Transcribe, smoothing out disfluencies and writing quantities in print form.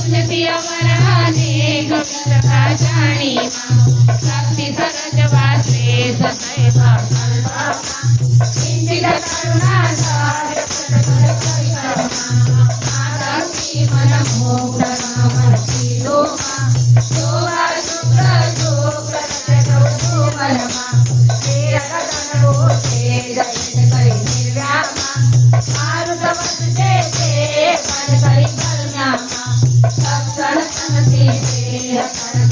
उन्नति वराने गवित का जानी माँ शक्ति सरज वासे सदैव कल्पना इंदिर करुणा धार माता की मन मोह मन शीलो माँ शोभा शुक्र शुक्र शोभन माँ तेरा कदन को तेज करी निर्व्यामा मारुत वसुते मन करी कल्याण सत्संग संगति